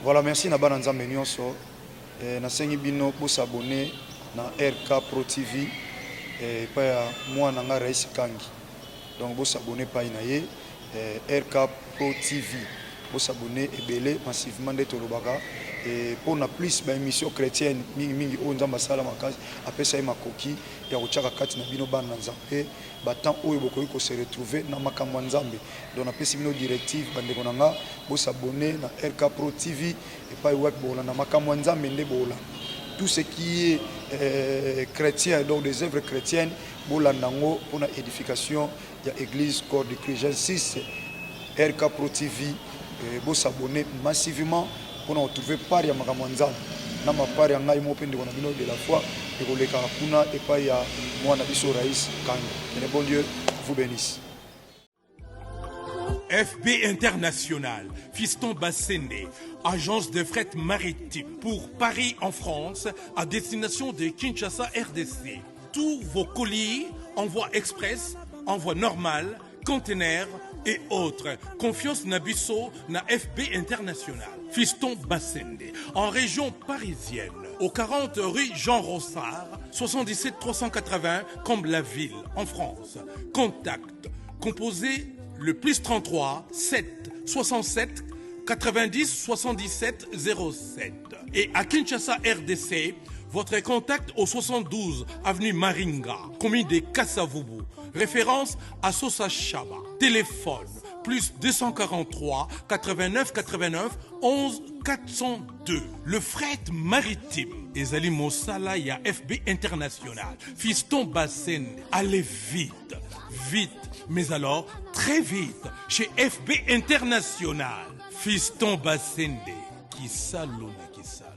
Voilà, merci na bana nzambe nyonso. Na sengi bino pour s'abonner na RK Pro TV et pa ya mwana nga Rais Kangi. Donc pour s'abonner pa inaye RK Pro TV. Pour s'abonner ebele massivement de Tolobaka et pour na plus ba émission chrétienne mingi o nzamba sala makasi apesa makoki ya kochaka kati na bino bana nzambe batant oyo bokoki ko se retrouver na makambo nzambe. Donc na pesi bino directive bande konanga pour s'abonner na RK Pro TV et pas web bola na makambo nzambe nde bola. Tout ce qui est chrétien, donc des œuvres chrétiennes, pour la édification de l'église corps de Christ. J'insiste, RK Pro TV, pour s'abonner massivement pour nous retrouver par ya makamanza. Na mapari ya ngai mope ndiko na bino de la foi et koleka kuna et pas ya mwana biso Rais Kangi. Que le bon Dieu vous bénisse. FB International, Fiston Bassende, agence de fret maritime pour Paris en France, à destination de Kinshasa RDC. Tous vos colis, envoi express, envoi normal, conteneurs et autres. Confiance Nabisso na FB International, Fiston Bassende, en région parisienne, au 40 rue Jean Rossard, 77 380 Comble-la-Ville, en France. Contact, composé le plus 33 7 67 90 77 07. Et à Kinshasa RDC, votre contact au 72 avenue Maringa, commune de Kassavubu. Référence à Sosa Chaba. Téléphone plus 243 89 89 11 402. Le fret maritime. Ezali Mosala ya FB International. Fiston Bassende. Allez vite, vite. Mais alors, très vite, chez FB International, Fiston Bassende, qui salue, qui salue.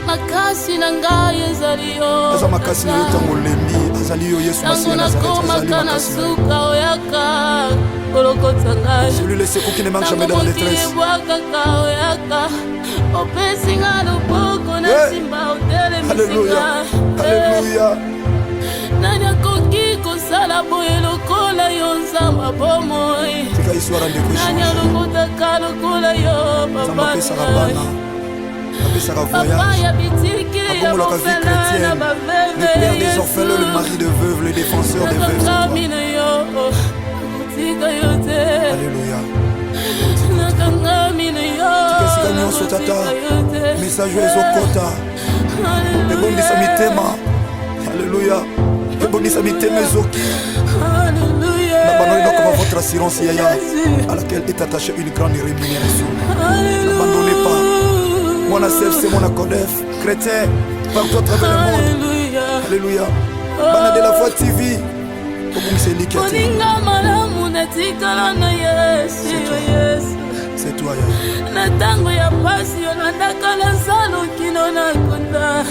Makasi nanga yezaliyo. Eza makasi na yotango lembi, azaliyo Yesu Masiya Nazareth. Suka oyaka, kolokota ngai. Celui le secours qui ne manque jamais dans la détresse. Alléluia, alléluia. Nanya koki kosala boye lokola yo nzamba bomoi. Tika histoire de Christ. Nanya lokota ka lokola yo papa. Papa ya bitiki ya bofela na baveve. Le père des orphelins, le mari de veuves, le défenseur des veuves. Alléluia. Tika nyonso tata. Message ezokota. Ebondisa mitema. Alléluia. Ebondisa mitema ezoki. N'abandonnez donc comme votre assurance yaya à laquelle est attachée une grande rémunération. N'abandonnez pas. Mon CFC, mon Codef, chrétien, partout à travers le monde. Alléluia. Bana de la foi TV. C'est toi, Yaya. Natango ya pasi yonandaka na salo kino na konda.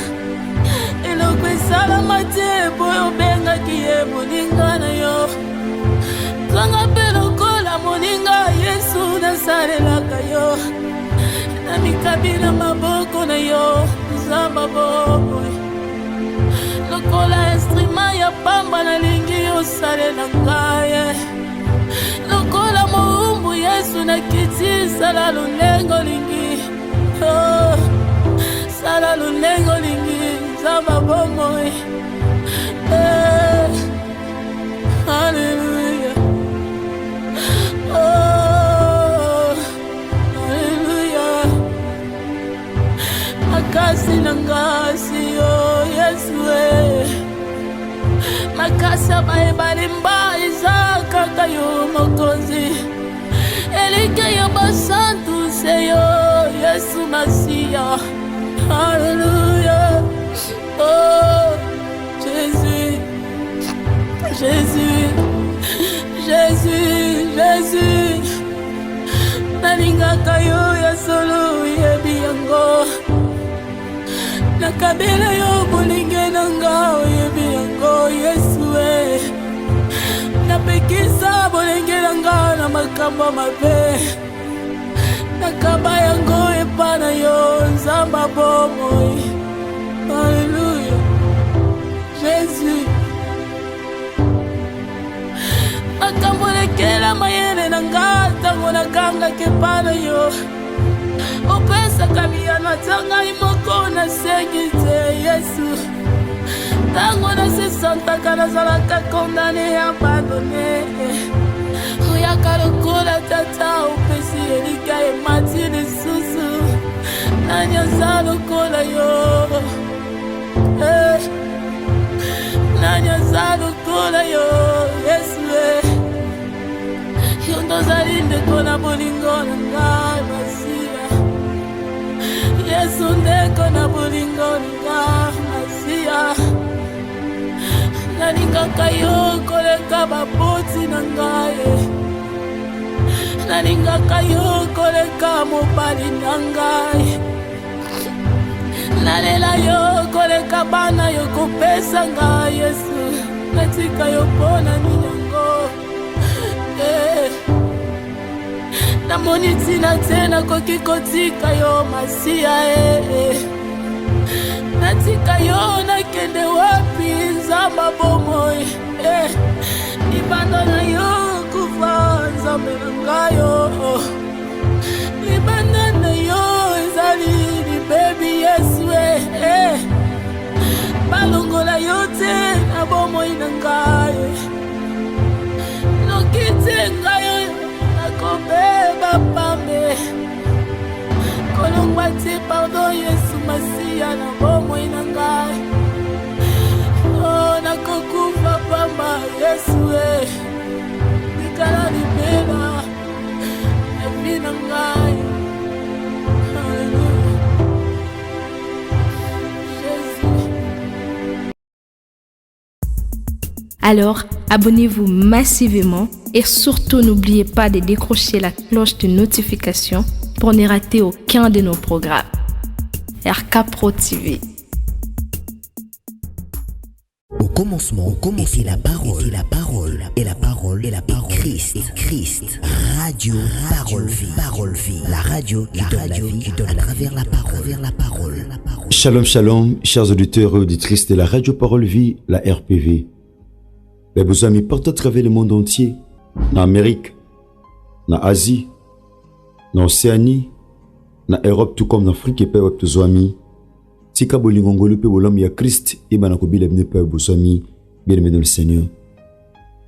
Eloko esalama te boyo obengaki ye moninga na yo. Kanga mpe lokola moninga Yesu nasalelaka yo. Na mikabi na maboko na yo nzamba boboy. Lokola instrument ya pamba nalingi yosalela ngai. Lokola moumbu Yesu na kiti sala lulengo lingi. Oh, sala lulengo lingi nzamba boboy. Hallelujah. Oh, hallelujah. Makasi nangasi yo Yesu. Makasa baebali mba izaka kayo mokonzi. Elike yo basantu seyo Yesu Masiya. Hallelujah. Oh, Jésus, Jésus, Jésus, Jésus. Nalingaka yo ya solo yebi yango. Nakabela yo bolinge nanga yebi yango Yesu. Napekisa bolinge nanga na makambo mabe. Nakaba yango epana yo nzamba bomoi. Alléluia. Jésus. Makambo lekela mayele nanga tango nakanga kepana yo. atangai moko nasengi te Yesu. Tango nasesantaka nazalaka condamné abandonné. Oyaka lokola tata opesi elika emati lisusu. Nani aza lokola yo? Nani aza lokola yo? Yesu yo ndozali ndeko na bolingo na ngai Masiya. Yesu ndeko na bolingo na ngai Masiya. Nalingaka yo koleka baboti na ngai. Nalingaka yo koleka mobali na ngai. Nalela yo koleka bana yo kopesa ngai Yesu. Natika yo pona ninyango. Namoni tina tena koki kotika yo Masiya. Natika yo nakende wapi nzamba bomoi. Libanda na yo kufa nzambe na ngayo. Libanda na yo ezali libebi Yesu. Balongola yo te na bomoi na ngayo. Nokite ngayo nakobeba pambe. Kolongwa te pardon Yesu Masiya na bomoi na ngayo. Oh nakokufa pamba Yesu nikala libela evi na ngayo. Alors, abonnez-vous massivement et surtout n'oubliez pas de décrocher la cloche de notification pour ne rater aucun de nos programmes. RK Pro TV. Au commencement était la parole, et la parole est Christ. Radio Parole Vie, la radio qui donne la vie à travers la parole. Shalom, shalom, chers auditeurs et auditrices de la radio Parole Vie, la RPV. Les beaux amis partent à travers le monde entier, en Amérique, en Asie, en Océanie, en Europe, tout comme en Afrique et pas tous amis. Tika bolingongolo pe bolam ya Christ et banakobile bne pe beaux amis, bien-aimés dans le Seigneur.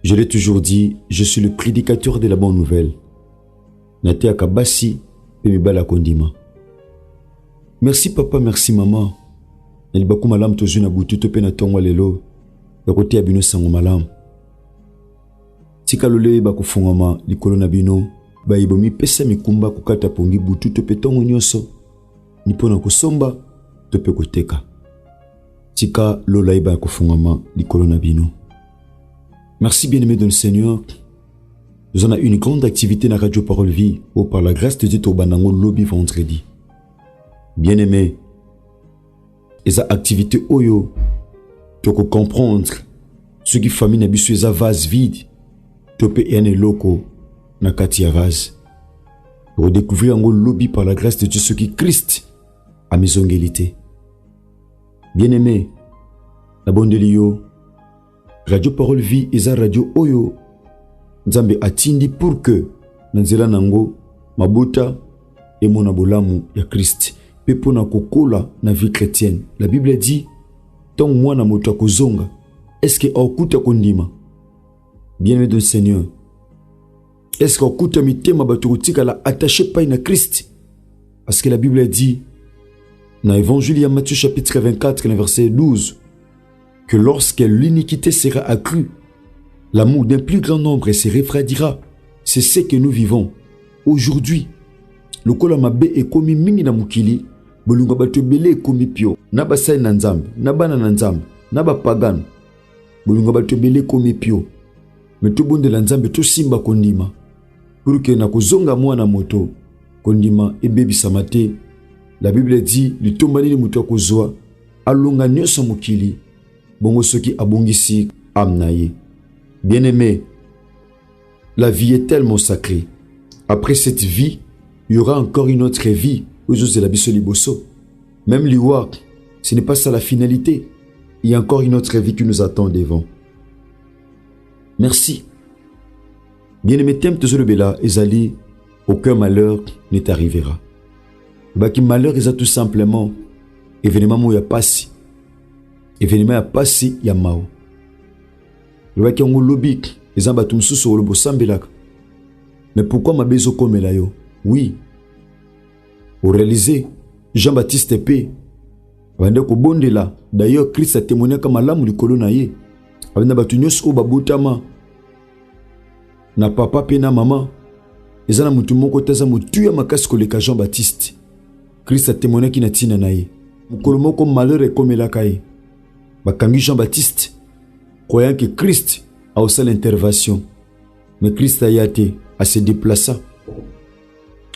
Je l'ai toujours dit, je suis le prédicateur de la bonne nouvelle. Nate akabasi pe mibala kondima. Merci papa, merci maman. Nalibaku malam tozuna butu to pe na tongwa lelo. Yakote abino sango malam. Tika lole bakufungama likolo na bino ba ibomi pesa mikumba kukata pongi butu to pe tongo nyoso. Nipona kusomba to pe koteka. Tika lola iba kufungama likolo na bino. Merci bien-aimés dans le Seigneur. Nous avons une grande activité dans la radio Parole Vie où par la grâce de Dieu Tobanango lobby vendredi. Bien-aimés, et cette activité oyo tu peux comprendre ce qui famille na biso eza vase vide tu peux ene loko na kati ya vase pour découvrir un lobby par la grâce de Dieu ce qui Christ a misongélité. Bien-aimé, la bonne de l'io radio Parole Vie eza radio oyo nzambe atindi pour que nanzela nango mabuta et mona bolamu ya Christ pepo na kokola na vie chrétienne. La Bible dit tant moi na moto akozonga est-ce que okuta kondima bien-aimé de Seigneur, est-ce que okuta mitema bato kotika la attaché pas na Christ, parce que la Bible dit dans l'évangile de Matthieu chapitre 24 verset 12 que lorsque l'iniquité sera accrue, l'amour d'un plus grand nombre se refroidira. C'est ce que nous vivons aujourd'hui. Le kola mabe ekomi mingi na mukili, bolunga bato bele ekomi pio, na basai na nzambe, na bana na nzambe, na ba pagan. Bolunga bato bele ekomi pio. Mais tout bon de la nzambe to simba kondima. Pour que na kozonga mwana moto kondima e bebi samate. La Bible dit litombani ni muto kozwa alonga nyoso mukili. Bongo soki abongisi amnaye. Bien-aimé, la vie est tellement sacrée. Après cette vie, il y aura encore une autre vie. Même l'iwa, ce n'est pas ça la finalité. Il y a encore une autre vie qui nous attend devant. Merci. Bien-aimé, t'aimes te le bela, ezali, aucun malheur ne t'arrivera. Baki malheur eza tout simplement événement mo ya pasi. Événement ya pasi ya mao. Baki ngo lobi eza batu mususu lo bosambelaka. Mais pourquoi ma bezo komela yo? Oui. Au réaliser Jean-Baptiste P. Bande ko bondela. D'ailleurs Christ a témoigné comme malamu likolo na ye. Abenda batu nyos o babutama. Na papa pe na maman. Eza na mutu moko taza mutu ya makasi koleka Jean-Baptiste. Christ a témoigné ki na tina na ye. Mukolo moko malheur ekomelaka ye. Bakangi Jean-Baptiste croyant que Christ a aussi l'intervention. Mais Christ a yate à se déplacer.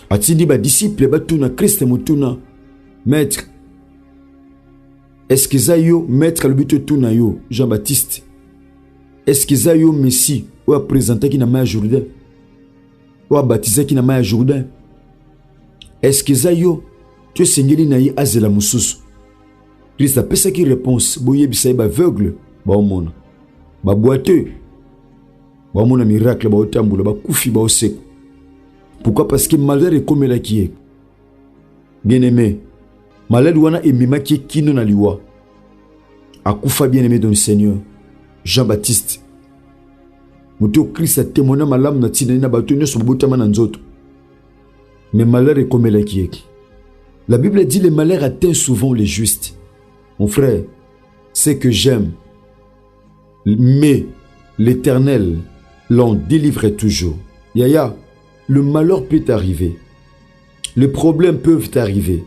Atindi ba disciple batuna Christ mutuna maître. Est-ce que ça yo maître le but tuna yo Jean-Baptiste? Est-ce que ça yo Messie ou a présenté qui na main Jourdain? Ou a baptisé qui na main Jourdain? Est-ce que ça yo tu sengeli na yi azela mususu? Christ a pesa qui réponse boye bisay ba aveugle ba omona. Ba boiteux. Ba omona miracle ba otambula ba kufi ba oseko. Pourquoi? Parce que malheur est comme la qui est. Bien-aimé, malheur wana emima qui kino na liwa. Akufa bien-aimé dans le Seigneur. Jean-Baptiste. Muto Christ a témoigné malam na tina na bato nyoso botama na nzoto. Mais malheur est comme la qui est. La Bible dit le malheur atteint souvent les justes. Mon frère, c'est que j'aime. Mais l'Éternel l'en délivre toujours. Yaya. Le malheur peut arriver. Les problèmes peuvent arriver.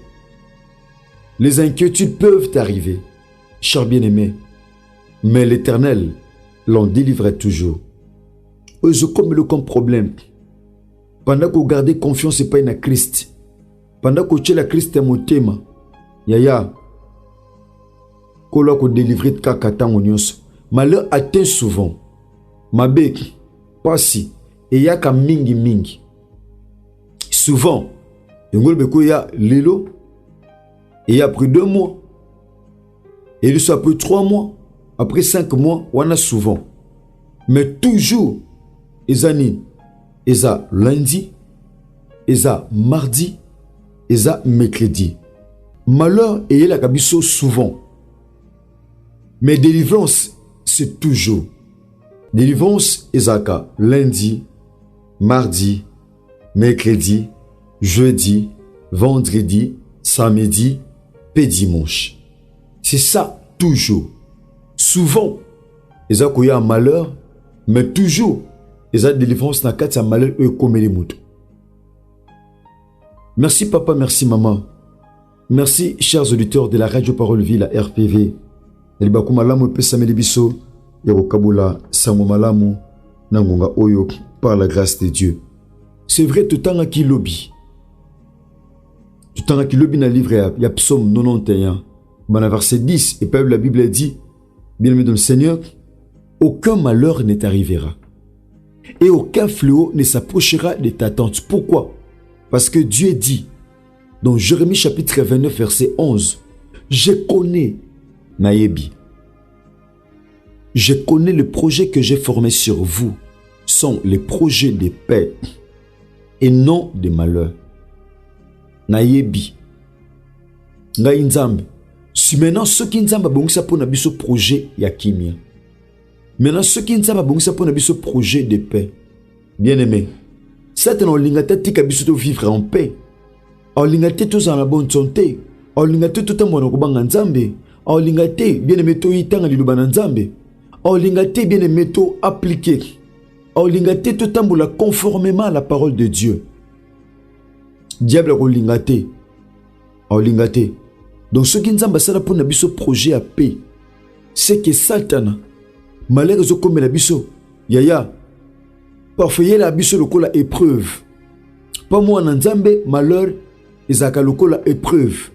Les inquiétudes peuvent arriver. Cher bien-aimé. Mais l'Éternel l'en délivre toujours. Je comme le comme problème. Pendant que vous gardez confiance et pas en Christ. Pendant que tu es la Christ et mon thème. Yaya. Kola ko délivrer de kakata onyos. Malheur atteint souvent. Mabek. Pasi. Et yaka mingi mingi. Souvent, il y a Lilo, et il y a après 2 mois, et il y a après 3 mois, après 5 mois, on a souvent. Mais toujours, ils ont lundi, ils ont mardi, ils ont mercredi. Malheur et la kabiso souvent. Mais délivrance, c'est toujours. Délivrance, ils ont lundi, mardi, mercredi, jeudi, vendredi, samedi, et dimanche. C'est ça toujours. Souvent, ils ont un malheur, mais toujours, ils ont délivrance dans le malheur eux comme les moutons. Merci papa, merci maman. Merci chers auditeurs de la Radio Parole Vie, la RPV. Elibaku malamu pesameli biso ya kokabula sango malamu na ngonga oyo par la grâce de Dieu. C'est vrai, tout le temps qui lobby. Tout le temps qui lobby dans le livre, il y a Psaume 91, dans le verset 10, et la Bible dit, bien-aimé dans le Seigneur, aucun malheur ne t'arrivera. Et aucun fléau ne s'approchera de ta tente. Pourquoi? Parce que Dieu dit, dans Jérémie chapitre 29, verset 11, je connais, Naïebi, je connais le projet que j'ai formé sur vous, sont les projets de paix et non de malheur. Naïebi, Ngai Nzambe, si maintenant ceux qui Nzambe bongisa pour nabiso projet ya kimia. Maintenant ceux qui Nzambe bongisa pour nabiso projet de paix. Bien-aimé, certains lingate tika biso to vivre en paix. En lingate tous en la bonne santé. En lingate tout en mono kubanga Nzambe. En lingate bien-aimé to itanga lilubana Nzambe. En lingate bien-aimé to appliquer. En lingate tout en conformément à la parole de Dieu. Diable en lingate. En lingate. Donc ce qui Nzambe sala pour nabiso projet à paix. C'est que Satan malheureusement comme la biso yaya parfois il a biso lokola épreuve. Pas moi en Nzambe malheur ezaka lokola épreuve.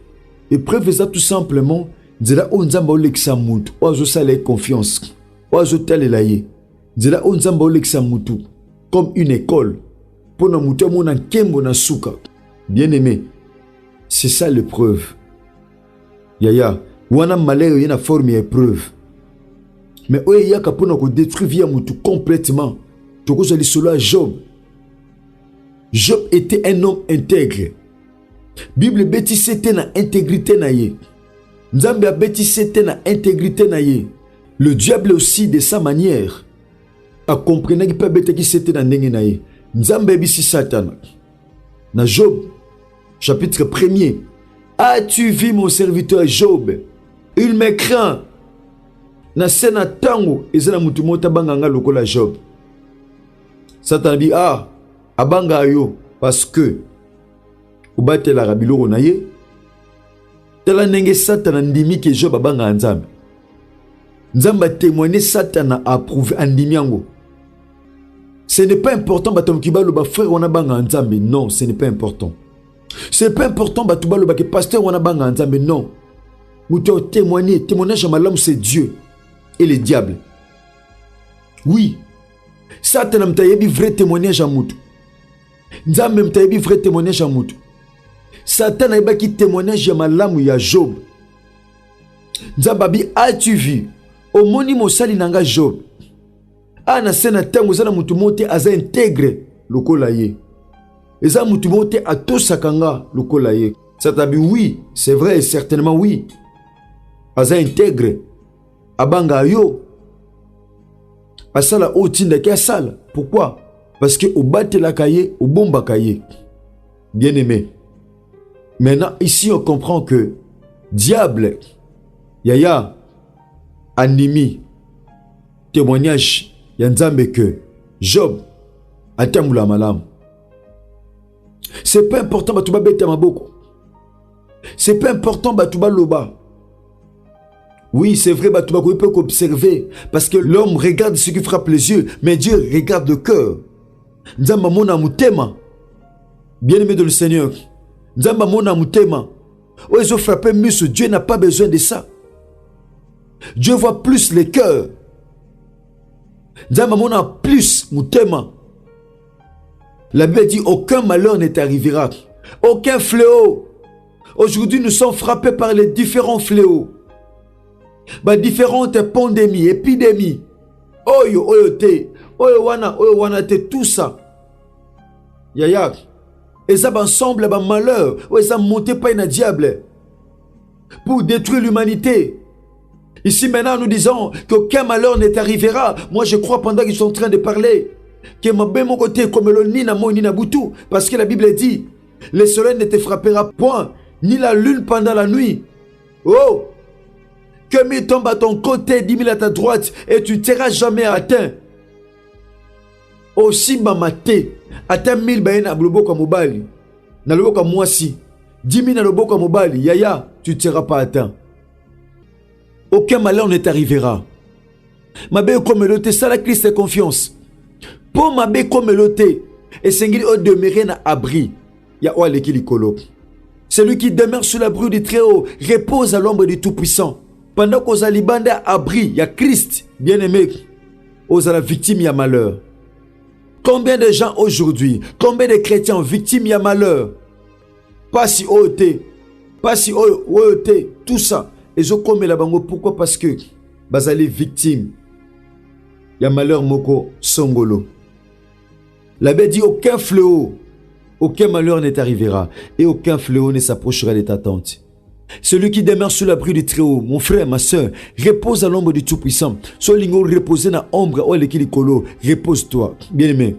Épreuve c'est tout simplement dira on Nzambe olekisa mutu ozo sala confiance ozo talela ye dira on Nzambe olekisa mutu comme une école pour na mutu mona nkembo na suka. Bien-aimé, c'est ça l'épreuve. Yaya wana malheur yana forme épreuve. Mais oye yaka pona ko détruire via mutu complètement. Toko zali solo à Job. Job était un homme intègre. Bible bétissé te na intégrité na ye. Nzambe a bétissé te na intégrité na ye. Le diable aussi de sa manière a compris qu'il peut bétissé c'était na ndenge na ye. Nzambe bisi Satan. Na Job chapitre 1er. As-tu vu mon serviteur Job? Il me craint. Na sena tango ezana mutu mota banganga lokola Job. Satan dit abanga yo parce que obate la rabiloko na ye. Tala nenge Satan ndimi ke Job abanga Nzambe. Nzambe témoigner Satan a approuvé andimi yango. Ce n'est pas important batom kibalo ba frère wana banga Nzambe. Non, ce n'est pas important. Ce n'est pas important batubalo ba ke pasteur wana banga Nzambe. Non. Muto témoignage malamu c'est Dieu et le diable. Oui. Satan mtayebi vrai témoignage à mutu. Nzambe mtayebi vrai témoignage à mutu. Satan a qui témoignage à malamu ya Job. Nzababi as-tu vu? Au moni mosali nanga Job. Na sena tango zana mutu mote aza intègre lokola ye. Eza mutu mote atosakanga lokola ye. Satabi oui, c'est vrai, certainement oui. Aza intègre. Abanga yo. Asala otinda ki asala. Pourquoi? Parce que au bate la kaye, au bomba kaye. Bien aimé. Maintenant, ici, on comprend que diable, yaya, animi, témoignage, yanzambe que Job, atamula malam. C'est pas important, batuba beta maboko. C'est pas important, batuba loba. Oui, c'est vrai, batuba ko peut observer. Parce que l'homme regarde ce qui frappe les yeux, mais Dieu regarde le cœur. Nzamba mona mutema. Bien-aimé de le Seigneur. Nzamba mona mutema. Oh, ils ont frappé musu. Dieu n'a pas besoin de ça. Dieu voit plus les cœurs. Nzamba mona plus mutema. La Bible dit aucun malheur ne t'arrivera. Aucun fléau. Aujourd'hui, nous sommes frappés par les différents fléaux. Différentes pandémies, épidémies. Oyo, oyo te. Oyo wana te, tout ça. Yaya. Et ça ensemble, malheur. Ouais, ça monte pas un diable. Pour détruire l'humanité. Ici maintenant, nous disons qu'aucun malheur ne t'arrivera. Moi, je crois pendant qu'ils sont en train de parler. Que ma ben mon côté comme le ni na mo ni na butu. Parce que la Bible dit, le soleil ne te frappera point, ni la lune pendant la nuit. Oh! Que 1000 tombent à ton côté, 10 000 à ta droite, et tu ne seras jamais atteint. Aussi mamate, atteint 1000 baïna blobo comme mobali. Na lobo comme moi si. 10 000 na lobo comme mobali. Yaya, tu ne seras pas atteint. Aucun malheur ne t'arrivera. Ma belle comme l'autre, ça la Christ confiance. Pour ma belle comme l'autre, et s'engil au demeurer na abri. Ya oa l'équilikolo. Celui qui demeure sous l'abri du Très-Haut repose à l'ombre du Tout-Puissant. Pendant qu'aux alibande à abri, il y a Christ, bien-aimé, aux à la victime, il y a malheur. Combien de gens aujourd'hui, combien de chrétiens victimes, il y a malheur. Pas si ote, pas si ote, tout ça. Et je commets la bango, pourquoi? Parce que, bazali victime, il y a malheur moko songolo. La Bible dit aucun fléau, aucun malheur ne t'arrivera et aucun fléau ne s'approchera de ta tente. Celui qui demeure sous l'abri du Très-Haut, mon frère, ma soeur, repose à l'ombre du Tout-Puissant. Solingo reposer dans l'ombre, oh l'équilikolo, repose-toi, bien-aimé.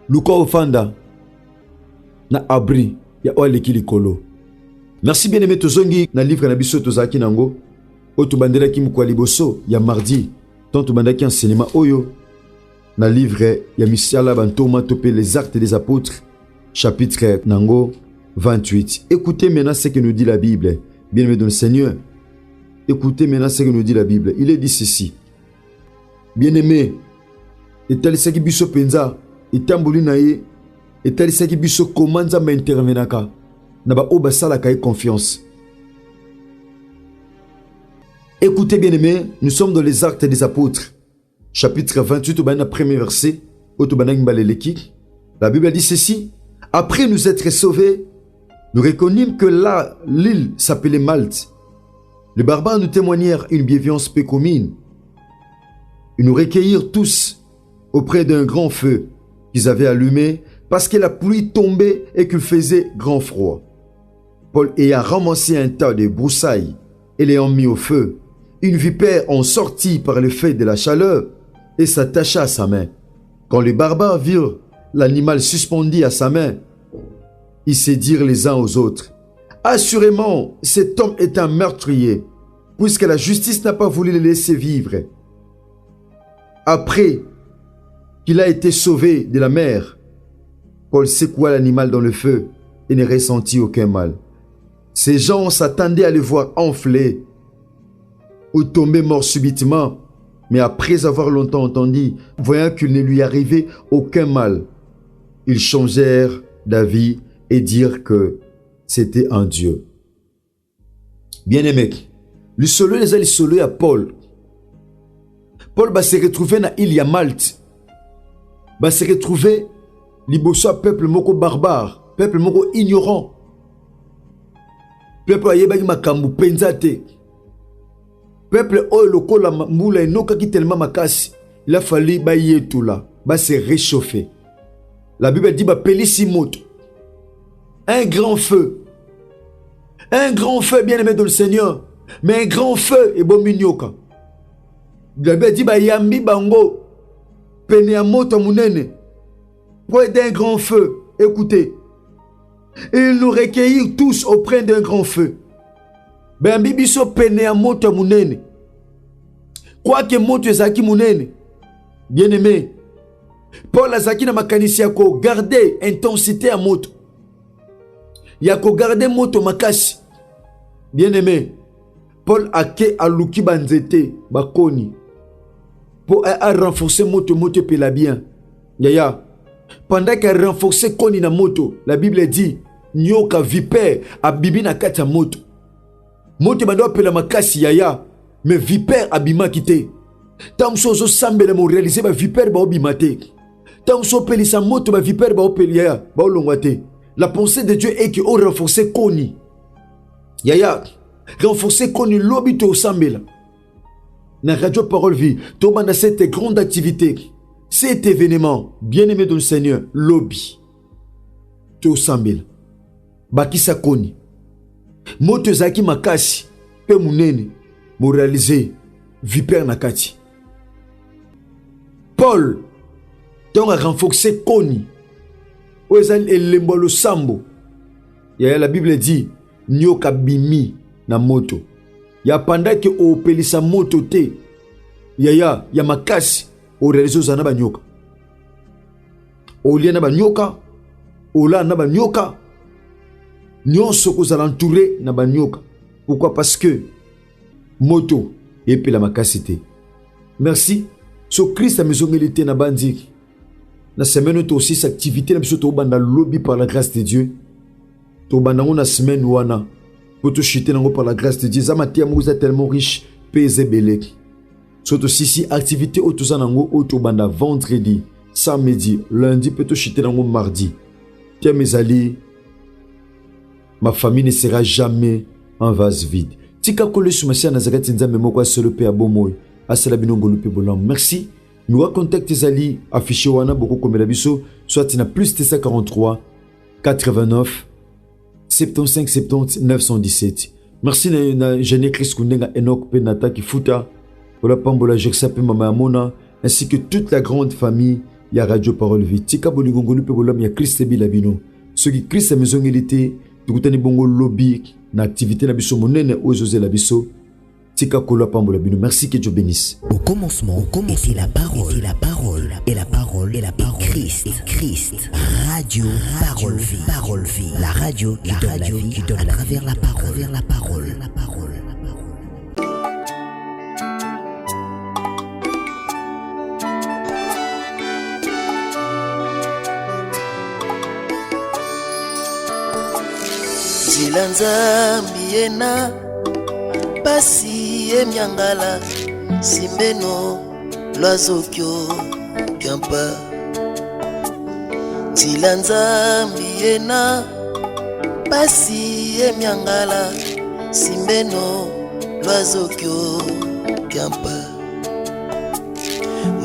Luka ofanda, na abri, ya oh l'équilikolo. Merci bien-aimé tozongi na livre na biso tozaki nango. Otubandela ki mkwaliboso ya mardi. Tant tubandaki enseignement oyo na livre ya misiala bantoma topé les actes des apôtres, chapitre nango 28. Écoutez maintenant ce que nous dit la Bible. Bien-aimé dans le Seigneur. Écoutez maintenant ce que nous dit la Bible. Il est dit ceci. Bien-aimé, etalisaki biso penza, etamboli na ye, etalisaki biso comment Nzambe intervenaka. Na ba oba salaka ye confiance. Écoutez bien-aimé, nous sommes dans les actes des apôtres. Chapitre 28, au premier verset. La Bible dit ceci. Après nous être sauvés, nous reconnûmes que là, l'île s'appelait Malte. Les barbares nous témoignèrent une bienveillance peu commune. Ils nous recueillirent tous auprès d'un grand feu qu'ils avaient allumé parce que la pluie tombait et qu'il faisait grand froid. Paul ayant ramassé un tas de broussailles et l'ayant mis au feu, une vipère en sortit par le fait de la chaleur et s'attacha à sa main. Quand les barbares virent l'animal suspendu à sa main, ils se dirent les uns aux autres: assurément, cet homme est un meurtrier, puisque la justice n'a pas voulu le laisser vivre. Après qu'il a été sauvé de la mer, Paul secoua l'animal dans le feu et ne ressentit aucun mal. Ces gens s'attendaient à le voir enfler ou tomber mort subitement, mais après avoir longtemps entendu, voyant qu'il ne lui arrivait aucun mal, ils changèrent d'avis et dirent que c'était un Dieu. Bien-aimé, le solo les a le solo à Paul. Paul va se retrouver dans l'île à Malte. Va se retrouver liboso à peuple moko barbare, peuple moko ignorant. Peuple ayebaki makambu penzate. Peuple oyo lokola mbula enokaki tellement makasi, il a fallu baye tout là, ba se réchauffer. La Bible dit ba pelisi moto. Un grand feu. Un grand feu, bien-aimé dans le Seigneur. Mais un grand feu est bon minyoka. La Bible dit ba yambi bango. Pene ya moto munene. Pour aider un grand feu. Écoutez. Ils nous recueillirent tous auprès d'un grand feu. Ben bibiso pene ya moto munene. Quoi que moto ezaki munene. Bien-aimé. Paul azaki na makanisi yako garder intensité à moto. Yako garder moto makasi. Bien-aimé. Paul ake aluki banzete bakoni. Pour renforcer moto pela bien. Yaya. Pendant qu'elle renforçait koni na moto, la Bible dit nyoka vipère abibi na kati ya moto. Moto bando pela makasi yaya, mais vipère abima kite. Tant sozo sambele mo réaliser ba vipère ba obimate. Tant so pelisa moto ba vipère ba opeli yaya, ba olongwate. La pensée de Dieu est que on renforcer koni. Yaya, renforcer koni lobito au sambela. Na Radio Parole Vie, tomba cette grande activité. Cet événement, bien-aimé dans le Seigneur, lobby. To sambela. Bakisa koni. Moto zaki makasi. Pe munene. Mo réaliser. Vipère nakati. Paul. Donc a renforcé koni. Oezal elembo lo sambo. Ya la Bible dit. Nyoka bimi na moto. Ya pendant que o pelisa moto te. Ya makasi. O réaliser zana ba nyoka. O liana ba nyoka. O la na ba nyoka. Nyonso kozala entouré na ba nyoka. Pourquoi? Parce que moto et la makasité. Merci. So Christ a mezongelité na bandi. Na semaine to aussi cette activité na biso to banda lobby par la grâce de Dieu. To banda na semaine wana. Pour to chiter nango par la grâce de Dieu. Zamatia mo za tellement riche peze belek. Surtout si activité autour nango auto banda vendredi, samedi, lundi peut to chiter nango mardi. Tiens mes alliés. Ma famille ne sera jamais un vase vide. Tika kole sumasia nazakati nzambe moko asolo pe abomoy. Asala binongo lupe bolam. Merci. Nous contacte tes alliés affiché wana boko komela biso soit na plus 43 89 75 70 917. Merci na Jeanne Chris Kundenga Enoch Penata qui futa pour la pambola Jeksa pe mama Amona ainsi que toute la grande famille ya Radio Parole Vie. Tika bolingongo lupe bolam ya Christ Bilabino. Ceux qui Christ a maison élité tukutani bongo lobby na activité na biso monene ozoze la biso tika kola pambola bino. Merci, que Dieu bénisse. Au commencement était la parole, et la parole Christ. Radio Parole Vie, la radio qui donne à travers la parole. Zilanza miena pasi emyangala simbeno lwazokyo kampa Zilanza miena pasi emyangala simbeno lwazokyo kampa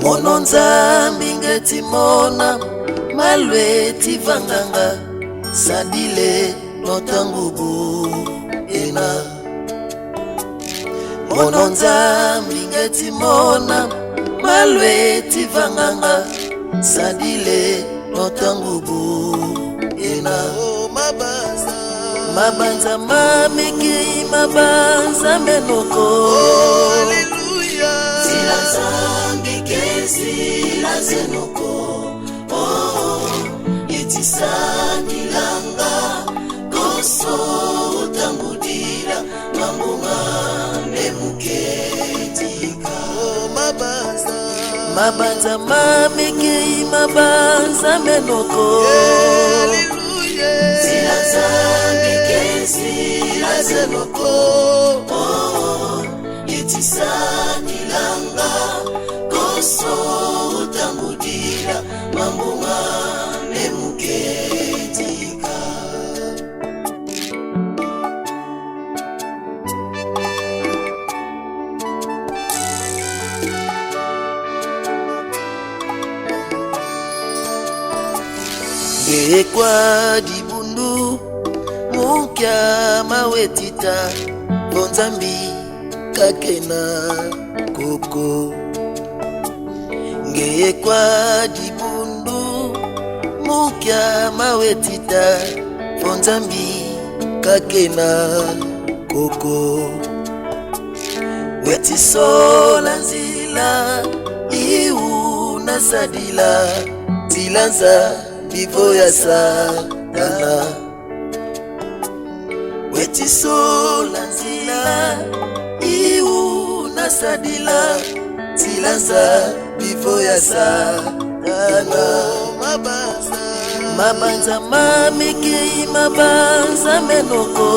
Mononza mbingeti mona malwe tivanganga sadile notangubu ena mono nzambi ngeti mona malweti vanganga sadile notangubu ena mabanza mamiki mabanza menoko Haleluya zila zambi kezi la zenoko yetisani langa koso utangudira mambunga nemuketika mabanza mamiki mabanza menoko zila zambi kezi la zenoko yetisani langa koso utangudira mambunga nemuketika ngekwa dibundu mukya mawetita bonzambi kakena koko ngekwa dibundu mukya mawetita bonzambi kakena koko wetisola nzila iu nasadila tilanza bivo ya satana wetisola nzila iu nasadila tilanza bivo ya satana mabanza mamiki mabanza menoko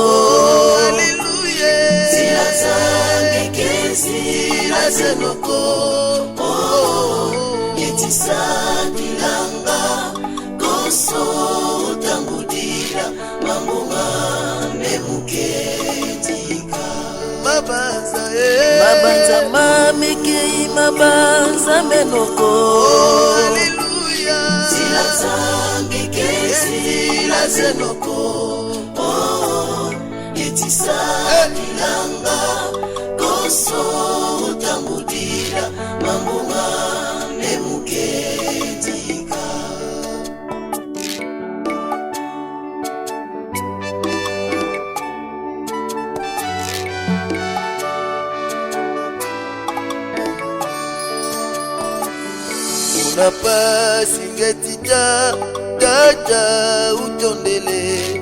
tilanza ngekezi la zenoko yetisani langa koso utangudira mambunga nemuketika mabanza mamiki mabanza menoko zila zambi kezi la zenoko yetisani langa koso utangudira mambunga nemuketika unapasi ngetita tata utondele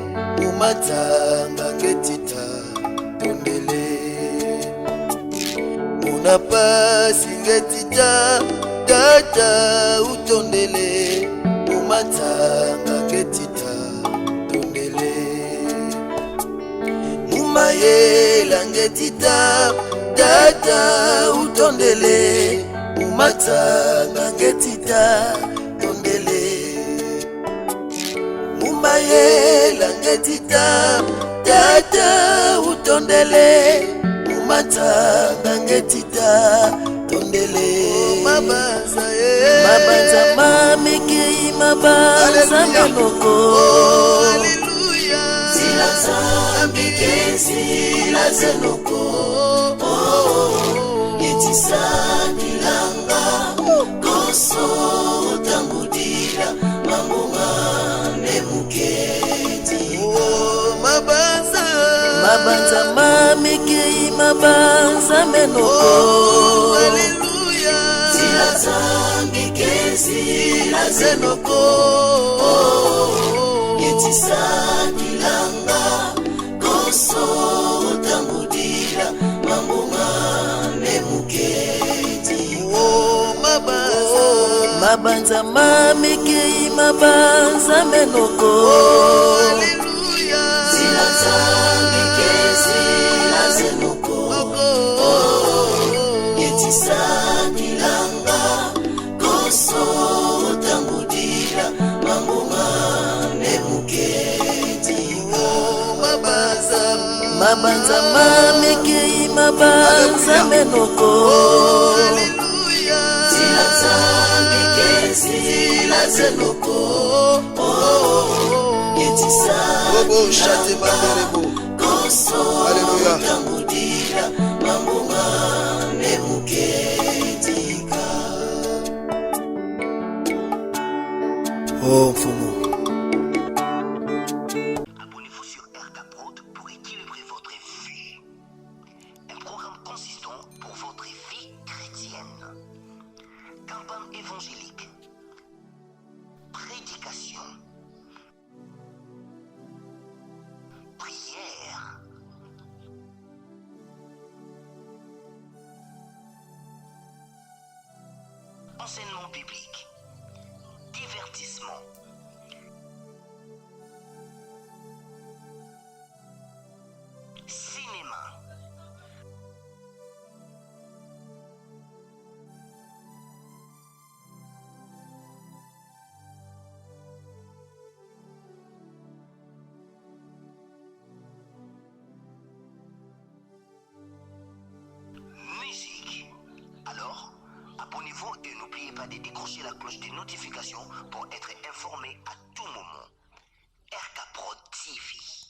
umatanga ngetita tondele unapasi ngetita tata utondele umatanga ngetita tondele umayela ngetita tata utondele umatanga ngetita tondele umayela ngetita tata utondele umatanga ngetita tondele mabanza mamiki mabanza menoko zila zambi kezi la zenoko yetisani langa koso utangudira mambunga nemuketika mabanza mamiki mabanza menoko zila zambi kezi la zenoko yetisani langa koso utangudira mambunga nemuketika mabanza mamiki mabanza menoko zila zambi kezi la zenoko yetisani langa koso utangudira mambunga nemuketika mabanza mamiki mabanza menoko zila zambi kezi la zenoko Robo Shate Banderebo. Alléluia. Oh, Fumo. Abonnez-vous sur RK pour équilibrer votre vie. Un programme consistant pour votre vie chrétienne. Campagne évangélique. Prédication. Prière. Enseignement biblique. Divertissement. Cinéma. Musique. Alors, abonnez-vous et n'oubliez pas de décrocher la cloche des notifications pour être informé à tout moment. RK Pro TV.